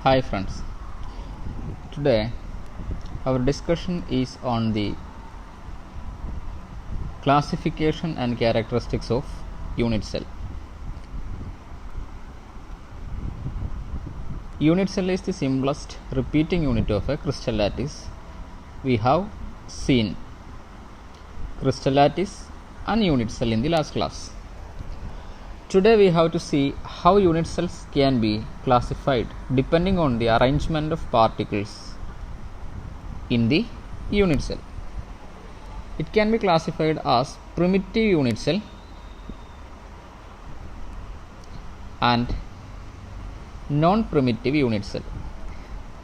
Hi friends, today our discussion is on the classification and characteristics of unit cell. Unit cell is the simplest repeating unit of a crystal lattice. We have seen crystal lattice and unit cell in the last class. Today we have to see how unit cells can be classified depending on the arrangement of particles in the unit cell. It can be classified as primitive unit cell and non-primitive unit cell.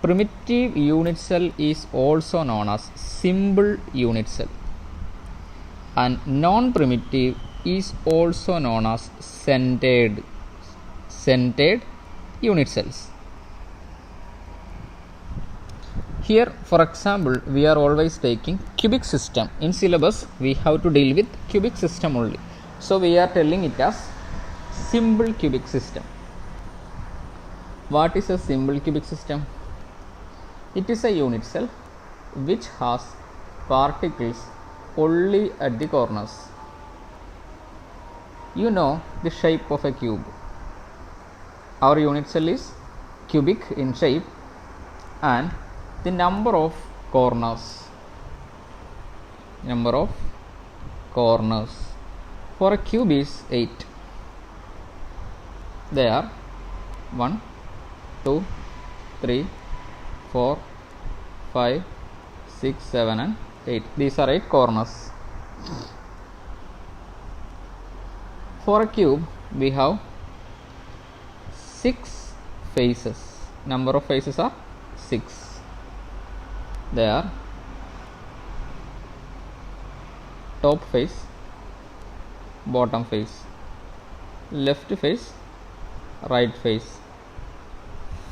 Primitive unit cell is also known as simple unit cell, and non-primitive is also known as centered unit cells. Here, for example, we are always taking cubic system. In syllabus, we have to deal with cubic system only. So, we are telling it as simple cubic system. What is a simple cubic system? It is a unit cell which has particles only at the corners. You know the shape of a cube. Our unit cell is cubic in shape, and the number of corners for a cube is 8. They are 1, 2, 3, 4, 5, 6, 7 and 8. These are 8 corners. For a cube, we have 6 faces. Number of faces are 6. They are top face, bottom face, left face, right face,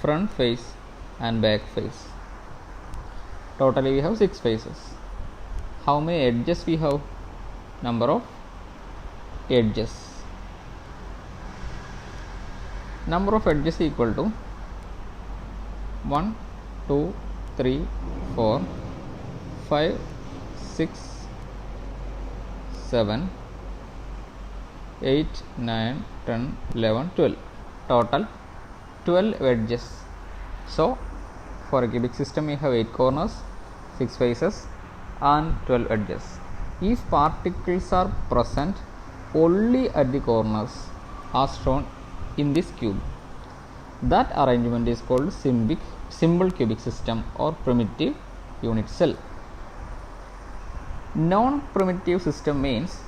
front face and back face. Totally we have 6 faces. How many edges we have? Number of edges. Number of edges equal to 1, 2, 3, 4, 5, 6, 7, 8, 9, 10, 11, 12. Total 12 edges. So, for a cubic system, we have 8 corners, 6 faces and 12 edges. If particles are present only at the corners as shown in this cube, that arrangement is called simple cubic system or primitive unit cell. Non-primitive system means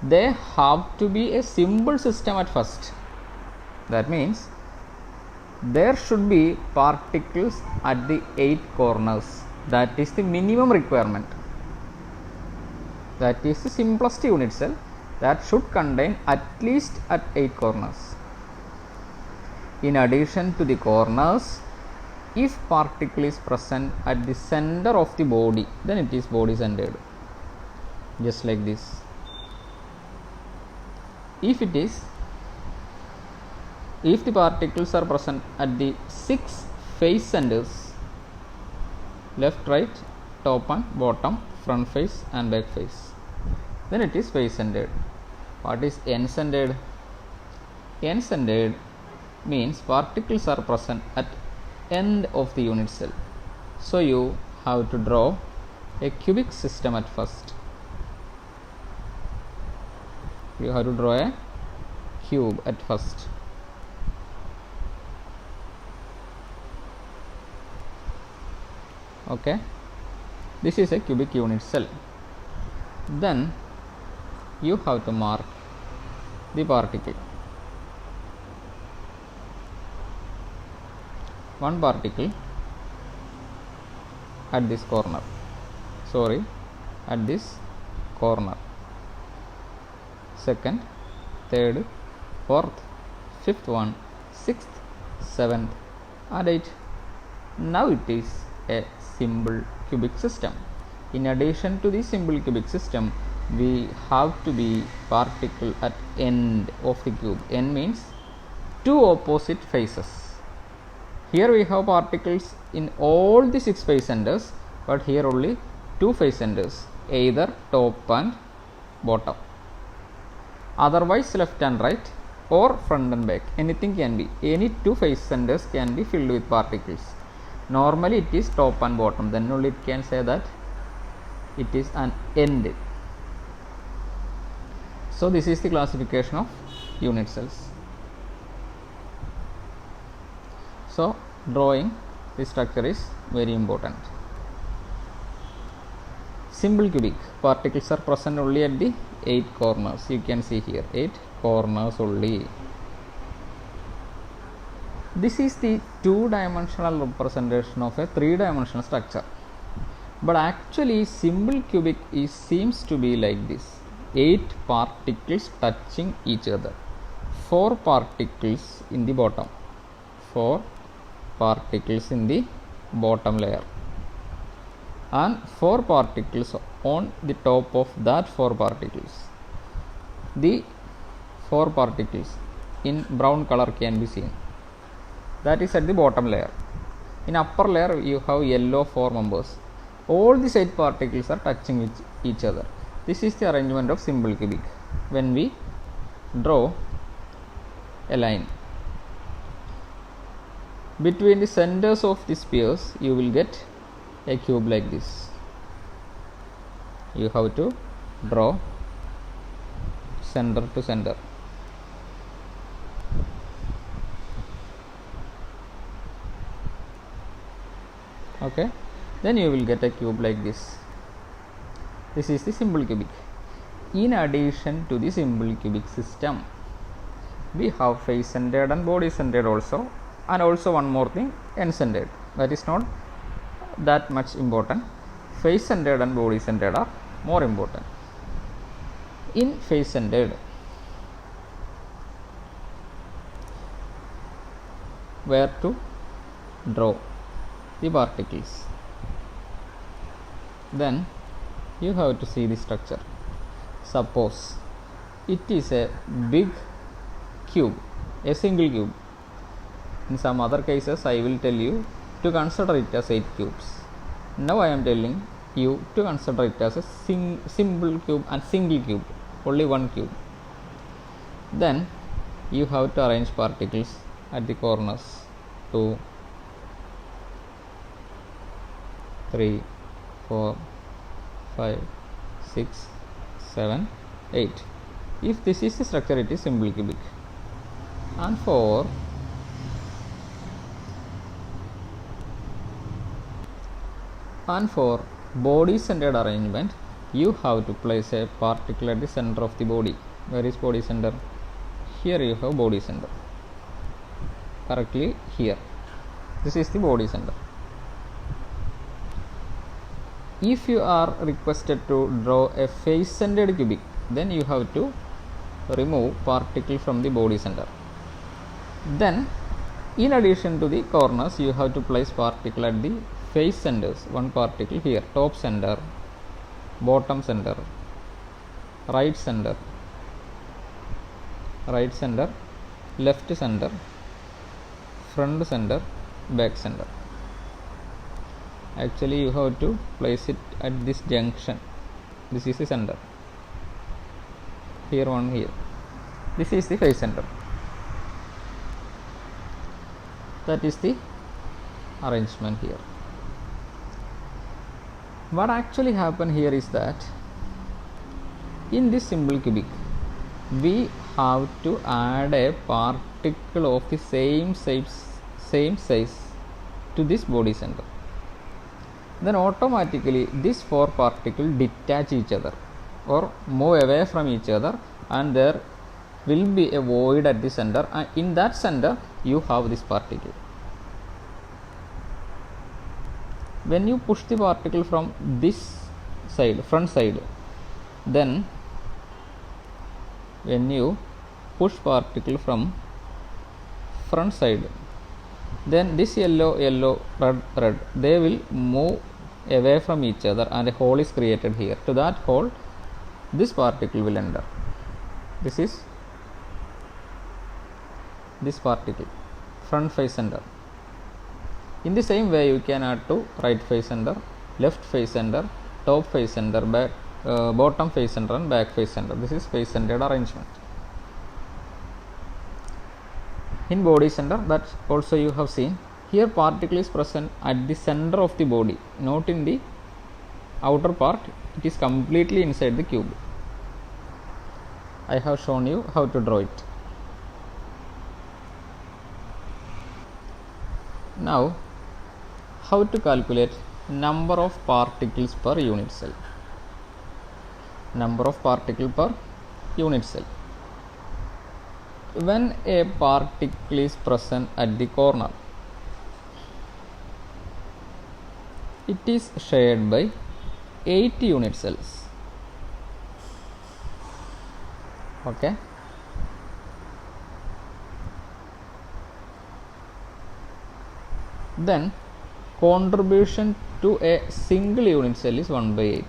they have to be a simple system at first. That means there should be particles at the 8 corners. That is the minimum requirement. That is the simplest unit cell that should contain at least at 8 corners. In addition to the corners, if particle is present at the center of the body, then it is body centered. Just like this. If the particles are present at the 6 face centers, left, right, top and bottom, front face and back face, then it is face centered. What is end centered? End centered means particles are present at end of the unit cell. So you have to draw a cubic system at first. You have to draw a cube at first. Okay, this is a cubic unit cell. Then you have to mark the particle. One particle at this corner. At this corner. Second, third, fourth, fifth one, sixth, seventh and 8th. Now it is a simple cubic system. In addition to the simple cubic system, we have to be particle at end of the cube. N means two opposite faces. Here we have particles in all the 6 face centers, but here only 2 face centers, either top and bottom. Otherwise left and right or front and back, anything can be. Any 2 face centers can be filled with particles. Normally it is top and bottom, then only it can say that it is an end. So this is the classification of unit cells. So drawing the structure is very important. Simple cubic, particles are present only at the 8 corners. You can see here 8 corners only. This is the 2-dimensional representation of a 3-dimensional structure. But actually simple cubic seems to be like this: 8 particles touching each other, 4 particles in the bottom, 4 particles in the bottom layer, and 4 particles on the top of that 4 particles. The 4 particles in brown color can be seen. That is at the bottom layer. In upper layer you have yellow 4 members. All these 8 particles are touching with each other. This is the arrangement of simple cubic. When we draw a line between the centers of the spheres, you will get a cube like this. You have to draw center to center. Okay, then you will get a cube like this. This is the simple cubic. In addition to the simple cubic system, we have face centered and body centered also, and also one more thing, end centered. That is not that much important. Face centered and body centered are more important. In face centered, where to draw the particles? Then you have to see the structure. Suppose it is a big cube, a single cube. In some other cases I will tell you to consider it as 8 cubes. Now I am telling you to consider it as a simple cube and single cube, only one cube. Then you have to arrange particles at the corners. 2, 3, 4, 5, 6, 7, 8. If this is the structure, it is simple cubic. And for body centered arrangement, you have to place a particle at the center of the body. Where is body center? Here you have body center, correctly here. This is the body center. If you are requested to draw a face centered cubic, then you have to remove particle from the body center. Then in addition to the corners, you have to place particle at the face centers. One particle here, top center, bottom center, right center, left center, front center, back center. Actually you have to place it at this junction. This is the center. Here one, here. This is the face center. That is the arrangement here. What actually happened here is that in this simple cubic we have to add a particle of the same size to this body center. Then automatically these 4 particles detach each other or move away from each other, and there will be a void at the center, and in that center you have this particle. When you push the particle from this side, front side, then when you push particle from front side, then this yellow, red, they will move away from each other and a hole is created here. To that hole this particle will enter. This is this particle, front face center. In the same way, you can add to right face center, left face center, top face center, bottom face center and back face center. This is face centered arrangement. In body center, that also you have seen. Here particle is present at the center of the body, not in the outer part. It is completely inside the cube. I have shown you how to draw it. Now, how to calculate number of particles per unit cell. Number of particles per unit cell. When a particle is present at the corner, it is shared by 8 unit cells. Okay. Then contribution to a single unit cell is 1 by 8.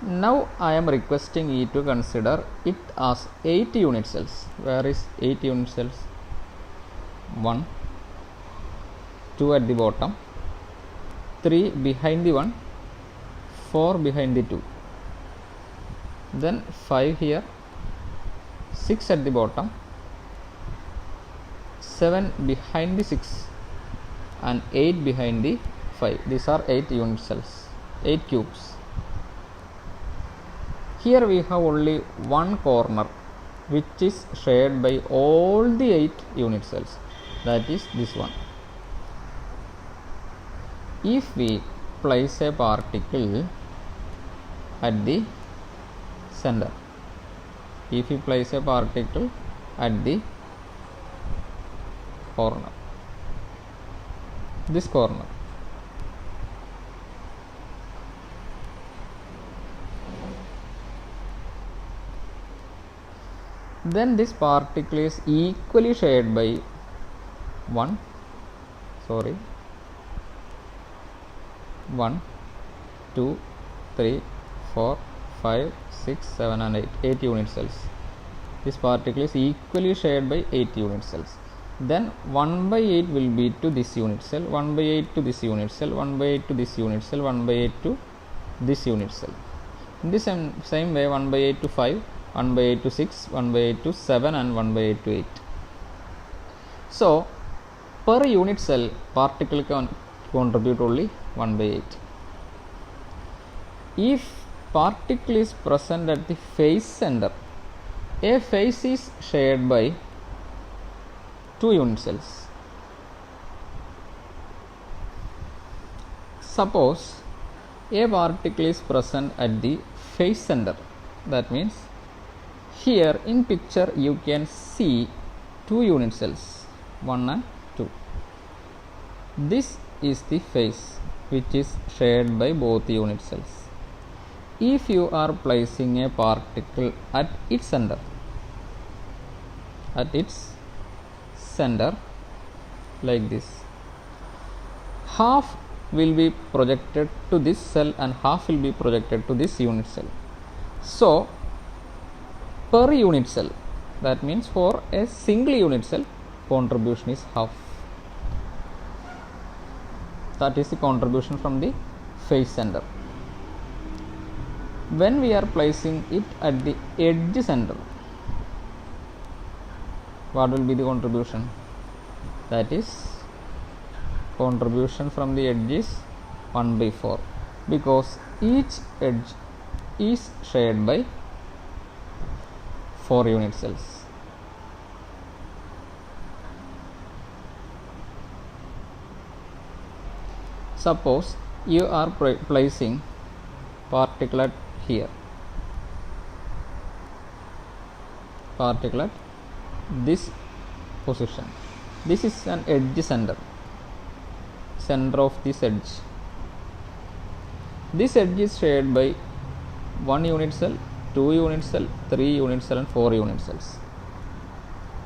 Now I am requesting you to consider it as 8 unit cells. Where is 8 unit cells? 1, 2 at the bottom, 3 behind the 1, 4 behind the 2, then 5 here, 6 at the bottom, 7 behind the 6 and 8 behind the 5. These are 8 unit cells, 8 cubes. Here we have only one corner which is shared by all the 8 unit cells, that is this one. If we place a particle at the center, if we place a particle at the corner, this corner, then this particle is equally shared by 1, 2, 3, 4, 5, 6, 7 and 8 unit cells. This particle is equally shared by 8 unit cells. Then 1 by 8 will be to this unit cell, 1 by 8 to this unit cell, 1 by 8 to this unit cell, 1 by 8 to this unit cell. In the same way, 1 by 8 to 5, 1 by 8 to 6, 1 by 8 to 7 and 1 by 8 to 8. So, per unit cell, particle can contribute only 1 by 8. If particle is present at the face center, a face is shared by 2 unit cells. Suppose a particle is present at the face center, that means here in picture you can see 2 unit cells, 1 and 2. This is the face which is shared by both unit cells. If you are placing a particle at its center, like this, half will be projected to this cell and half will be projected to this unit cell. So, per unit cell, that means for a single unit cell, contribution is half. That is the contribution from the face center. When we are placing it at the edge center, what will be the contribution? That is, contribution from the edge is 1 by 4, because each edge is shared by 4 unit cells. Suppose you are placing particle at here, particle at this position. This is an edge center of this edge. This edge is shared by 1 unit cell, 2 unit cell, 3 unit cell and 4 unit cells.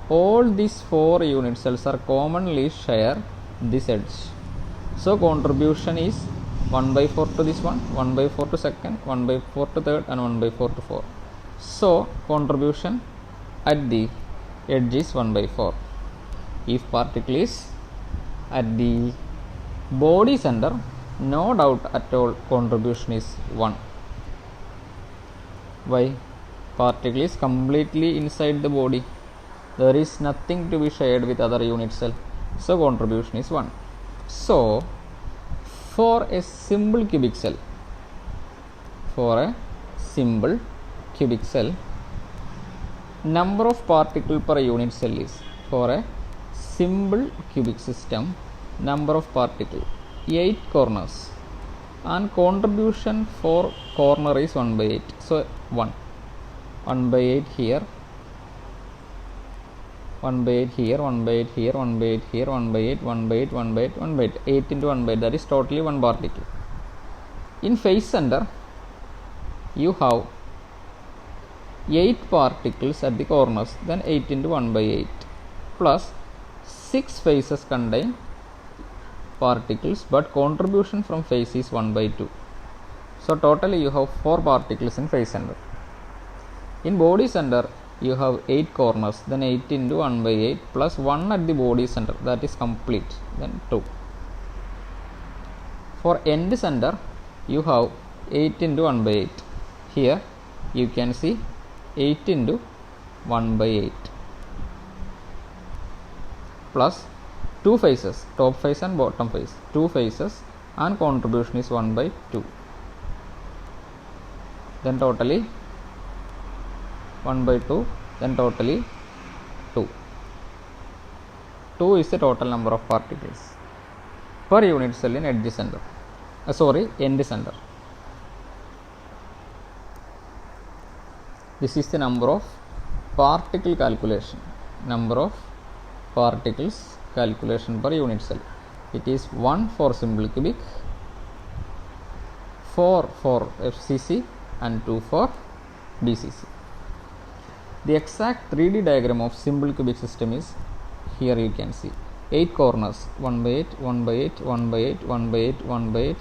All these 4 unit cells are commonly share this edge. So contribution is 1 by 4 to this one, 1 by 4 to second, 1 by 4 to third and 1 by 4 to 4. So contribution at the edge is 1 by 4. If particle is at the body center, no doubt at all contribution is 1. Why? Particle is completely inside the body. There is nothing to be shared with other unit cell. So contribution is 1. So for a simple cubic cell, number of particle per unit cell is, for a simple cubic system, number of particle 8 corners, and contribution for corner is 1 by 8. So 1 by 8 here, 1 by 8 here, 1 by 8 here, 1 by 8 here, 1 by 8, 1 by 8, 1 by 8, 1 by 8, 8 into 1 by 8, that is totally 1 particle. In face center, you have 8 particles at the corners, then 8 into 1 by 8 plus 6 faces contain particles, but contribution from face is 1 by 2. So totally you have 4 particles in face center. In body center, you have 8 corners, then 8 into 1 by 8 plus 1 at the body center, that is complete, then 2. For end center, you have 8 into 1 by 8. Here you can see 8 into 1 by 8 plus 2 faces, top face and bottom face, 2 faces, and contribution is 1 by 2. Then totally 1 by 2, then totally 2. 2 is the total number of particles per unit cell in end center. This is the number of particle calculation, number of particles calculation per unit cell. It is 1 for simple cubic, 4 for FCC, and 2 for BCC. The exact 3D diagram of simple cubic system is here. You can see 8 corners, 1 by 8, 1 by 8, 1 by 8, 1 by 8, 1 by 8,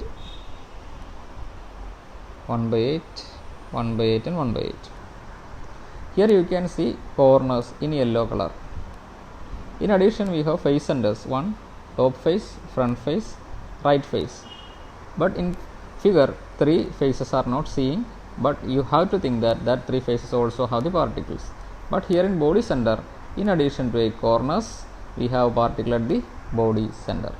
1 by 8, 1 by 8, and 1 by 8. Here you can see corners in yellow color. In addition, we have face centers, 1 top face, front face, right face. But in figure 3 faces are not seen, but you have to think that 3 faces also have the particles. But here in body center, in addition to 8 corners, we have particle at the body center.